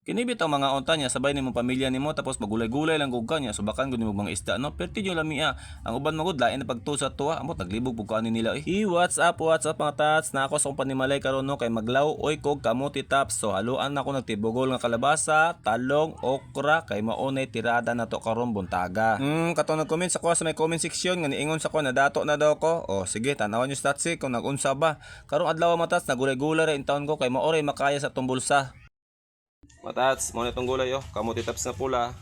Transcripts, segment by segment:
Kini bitaw mga unta niya sabay nimo pamilya nimo tapos magulay-gulay lang gug kanya subakan gud nimo mga isda no. Perti yung lamia. Ang uban magud lain na pagtusa tuwa amo taglibog pug kanin nila eh. What's up mga tats? Na ako sa akong panimalay karon no kay maglaw oy kog kamuti taps. So haluan na ako nagtibugol nga kalabasa, talong, okra kay maunay tirada na to karon buntaga. Katong nag-comment sa ko sa may comment section nga niingon sa ko na dato na daw ko. Oh sige tanawan niyo stats kung nagunsa ba. Karong adlaw matas nagulay-gulay ra in taon ko kay maoray makaya sa tumbulsa. Matats, mo itong gulay oh. Kamuti taps na pula,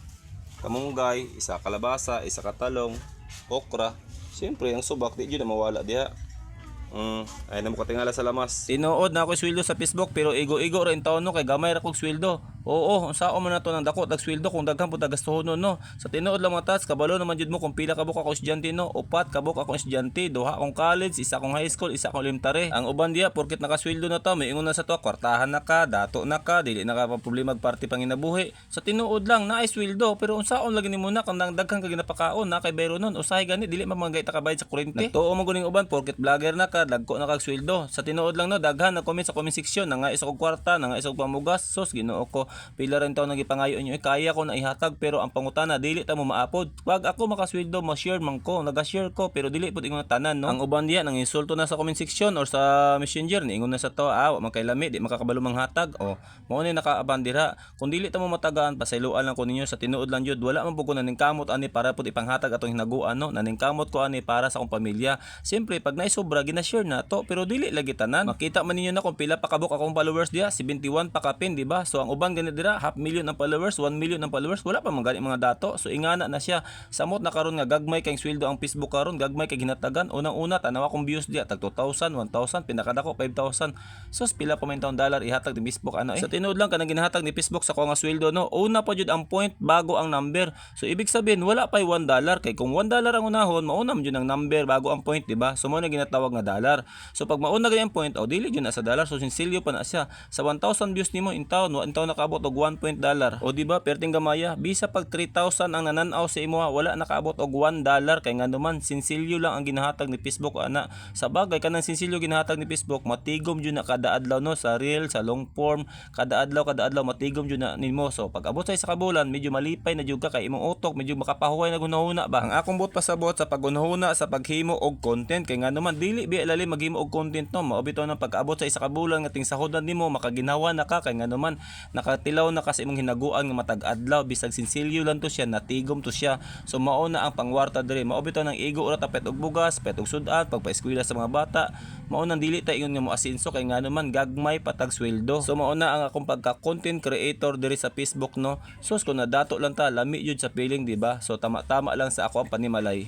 kamunggay, isa kalabasa, isa katalong, okra. Siyempre, ang subak di jud na mawala diha. Ay na mo katingala sa lamas. Tinuod na ako sweldo sa Facebook pero igo-igo rin taon no kay gamay ra kog sweldo. Oo, unsa man nato nang dako dag sweldo kung daghan pud gastuhon no. Sa tinuod lang mga tats, kabalo naman jud mo kung pila ka buok ako estudyante no. Upat ka buok ako estudyante, duha akong college, isa akong high school, isa akong elementary. Ang uban diya porket nakasweldo na ta, may ingon na sa to, kwartahan na ka, dato na ka, dili na ka pa problema party panginabuhi. Sa tinuod lang naay sweldo pero unsaon lagi nimo na kung daghan ka ginapakaon na kay bayro nun. Usahay gani dili mamangay ta kabayad sa kuryente. Nagtuo mo guning uban porket vlogger na ka, dagko na kag sweldo. Sa tinuod lang no, daghan na comment sa comment section na nga isa kog kwarta, na nga isa kog pamugas. Sus Ginoo ko, pila rin taon nagipangayo inyo kaya ko na ihatag pero ang pangutana dili ta mo maapod. Wag ako makasweldo ma-share man ko, naga-share ko pero dili pud ingon tanan no. Ang uban diya nang insulto na sa comment section or sa messenger ni ingon na sa to wa man kay lami di makakabalo manghatag o mao ni nakaabandira. Kung dili ta mo matagaan pasayloan lang ko ninyo sa tinuod lang jud wala man pud ko naning kamot ani para pud ipanghatag atong hinaguan no. Naning kamot ko ani para sa akong pamilya. Siyempre pag naisobra gina-share na to pero dili lagi tanan. Makita man ninyo na kung pila pa kabuk akong followers diya 71 pa kapin di ba? So ang uban gani dira 500,000 ang followers, 1 million ang followers, wala pa man gani mga dato. So ingana na siya. Samot na karon nga gagmay kay sweldo ang Facebook karon, gagmay kay ginatagan. Unang-una tanaw akong views diya tag 2,000, 1,000, pinakadako 5,000. Sus pila pa man taon dollar ihatag ni Facebook ano eh. Sa tinuod lang kanang ginahatag ni Facebook sa ko nga sweldo no. Una pa jud ang point bago ang number. So ibig sabihin wala pa 1 dollar kay kung 1 dollar ang unahon, mauna man jud ang number bago ang point, di ba? So mo na ginatawag nga dollar. So pag mauna gyud ang point, dili jud na sa dollar. So sinsilyo pa na siya. Sa 1,000 views nimo in taon, nakaabot og 1 point dollar. O di ba perting gamaya, bisa pag 3,000 ang nananaw sa imo wala nakaabot og 1 dollar kay ngano man sinsilyo lang ang ginahatag ni Facebook ana. Sa bagay kanang sinsilyo ginahatag ni Facebook, matigom jud na kada adlaw no sa reel, sa long form, kada adlaw matigom jud na nimo. So pag abot sa isa ka bulan, medyo malipay na jud ka kay imong utok, medyo makapahuway na gunahuna ba. Ang akong buot pasabot sa pagunahuna sa paghimo og content kay ngano man dili bi lalim maghimo og content no. Mao bitaw na pag abot sa isa ka bulan nga ting sahodan nimo makaginawa na ka kay ngano man nakatilaw na ka sa imong hinaguan nga matag adlaw bisag sinsilyo lang to siya, natigom to siya. So mao na ang pangwarta diri. Mao bitaw nang igo ra tapet og bugas, pet og sudan pagpa-eskwela sa mga bata. Mao nang dili ta ingon nga mo asenso kay ngano man gagmay patag sweldo. So mao na ang akong pagka content creator diri sa Facebook no. Sus ko na dato lang ta lami jud sa feeling di ba? So tama-tama lang sa ako ang panimalay.